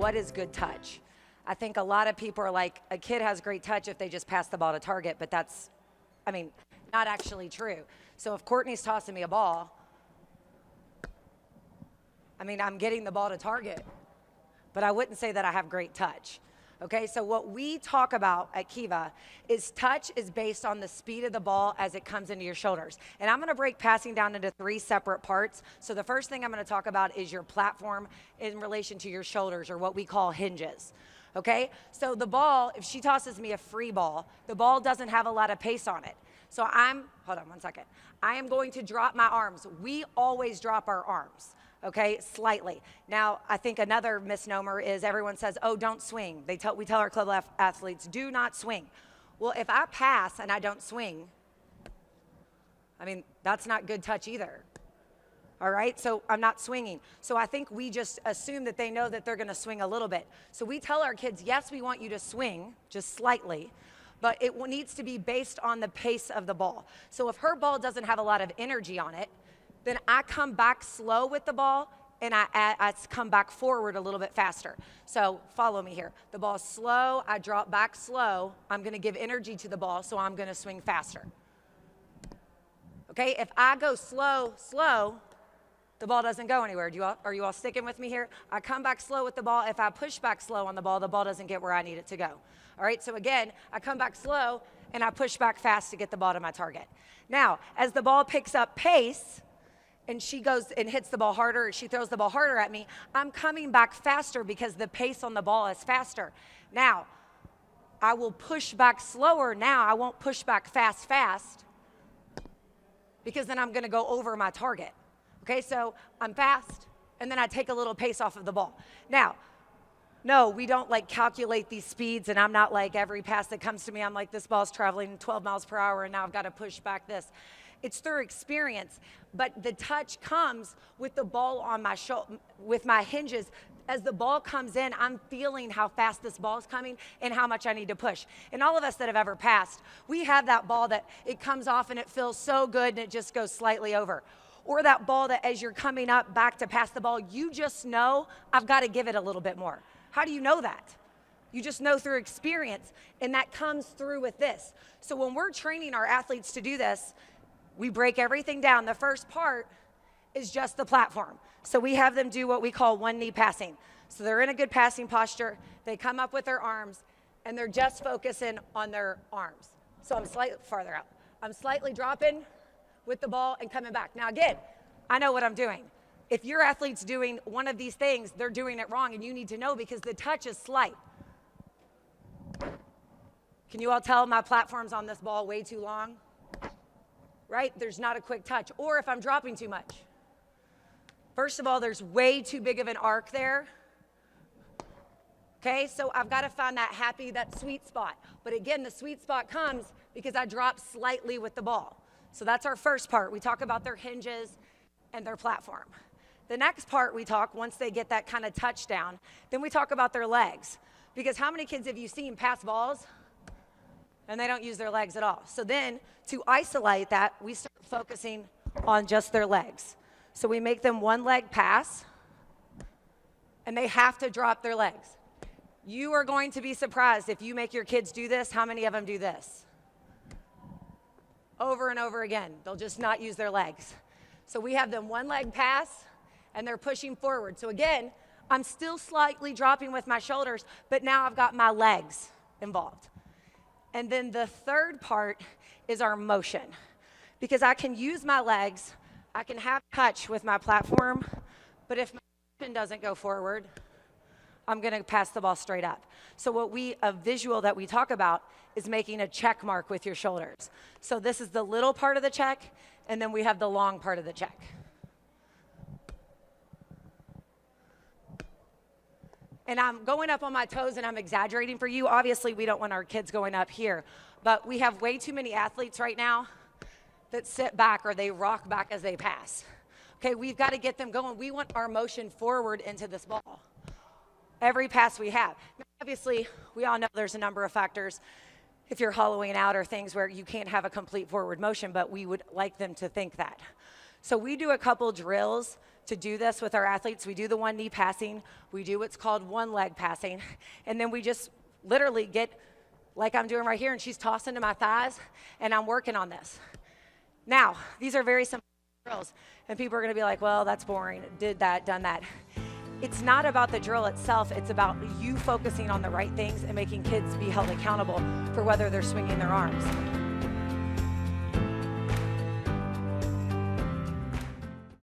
what is good touch? I think a lot of people are like, a kid has great touch if they just pass the ball to target, but that's, I mean, not actually true. So if Courtney's tossing me a ball, I mean, I'm getting the ball to target, but I wouldn't say that I have great touch. Okay, so what we talk about at Kiva is touch is based on the speed of the ball as it comes into your shoulders. And I'm gonna break passing down into 3 separate parts. So the first thing I'm gonna talk about is your platform in relation to your shoulders, or what we call hinges. Okay, so the ball, if she tosses me a free ball, the ball doesn't have a lot of pace on it. So hold on one second. I am going to drop my arms. We always drop our arms, okay, slightly. Now, I think another misnomer is everyone says, oh, don't swing. We tell our club athletes, do not swing. Well, if I pass and I don't swing, I mean, that's not good touch either. All right, so I'm not swinging. So I think we just assume that they know that they're gonna swing a little bit. So we tell our kids, yes, we want you to swing, just slightly, but it needs to be based on the pace of the ball. So if her ball doesn't have a lot of energy on it, then I come back slow with the ball, and I come back forward a little bit faster. So follow me here. The ball's slow, I drop back slow, I'm gonna give energy to the ball, so I'm gonna swing faster. Okay, if I go slow, slow, the ball doesn't go anywhere. Are you all sticking with me here? I come back slow with the ball. If I push back slow on the ball doesn't get where I need it to go. All right, so again, I come back slow and I push back fast to get the ball to my target. Now, as the ball picks up pace and she goes and hits the ball harder, or she throws the ball harder at me, I'm coming back faster because the pace on the ball is faster. Now, I will push back slower. Now, I won't push back fast, because then I'm gonna go over my target. Okay, so I'm fast, and then I take a little pace off of the ball. Now, no, we don't like calculate these speeds, and I'm not like every pass that comes to me, I'm like, this ball's traveling 12 miles per hour, and now I've got to push back this. It's through experience, but the touch comes with the ball on my shoulder, with my hinges. As the ball comes in, I'm feeling how fast this ball is coming and how much I need to push. And all of us that have ever passed, we have that ball that it comes off and it feels so good and it just goes slightly over. Or that ball that as you're coming up back to pass the ball, you just know, I've got to give it a little bit more. How do you know that? You just know through experience, and that comes through with this. So when we're training our athletes to do this, we break everything down. The first part is just the platform. So we have them do what we call one knee passing. So they're in a good passing posture, they come up with their arms, and they're just focusing on their arms. So I'm slightly farther out. I'm slightly dropping with the ball and coming back. Now again, I know what I'm doing. If your athlete's doing one of these things, they're doing it wrong, and you need to know because the touch is slight. Can you all tell my platform's on this ball way too long? Right? There's not a quick touch. Or if I'm dropping too much. First of all, there's way too big of an arc there. Okay, so I've got to find that sweet spot. But again, the sweet spot comes because I drop slightly with the ball. So that's our first part. We talk about their hinges and their platform. The next part we talk, once they get that kind of touchdown, then we talk about their legs. Because how many kids have you seen pass balls and they don't use their legs at all? So then to isolate that, we start focusing on just their legs. So we make them one leg pass and they have to drop their legs. You are going to be surprised if you make your kids do this, how many of them do this? Over and over again. They'll just not use their legs. So we have them one leg pass and they're pushing forward. So again, I'm still slightly dropping with my shoulders, but now I've got my legs involved. And then the third part is our motion. Because I can use my legs, I can have touch with my platform, but if my motion doesn't go forward, I'm gonna pass the ball straight up. So a visual that we talk about is making a check mark with your shoulders. So this is the little part of the check, and then we have the long part of the check. And I'm going up on my toes and I'm exaggerating for you. Obviously, we don't want our kids going up here, but we have way too many athletes right now that sit back or they rock back as they pass. Okay, we've got to get them going. We want our motion forward into this ball. Every pass we have. Now, obviously, we all know there's a number of factors if you're hollowing out or things where you can't have a complete forward motion, but we would like them to think that. So we do a couple drills to do this with our athletes. We do the one knee passing. We do what's called one leg passing. And then we just literally get, like I'm doing right here, and she's tossing to my thighs, and I'm working on this. Now, these are very simple drills. And people are gonna be like, well, that's boring. Did that, done that. It's not about the drill itself. It's about you focusing on the right things and making kids be held accountable for whether they're swinging their arms.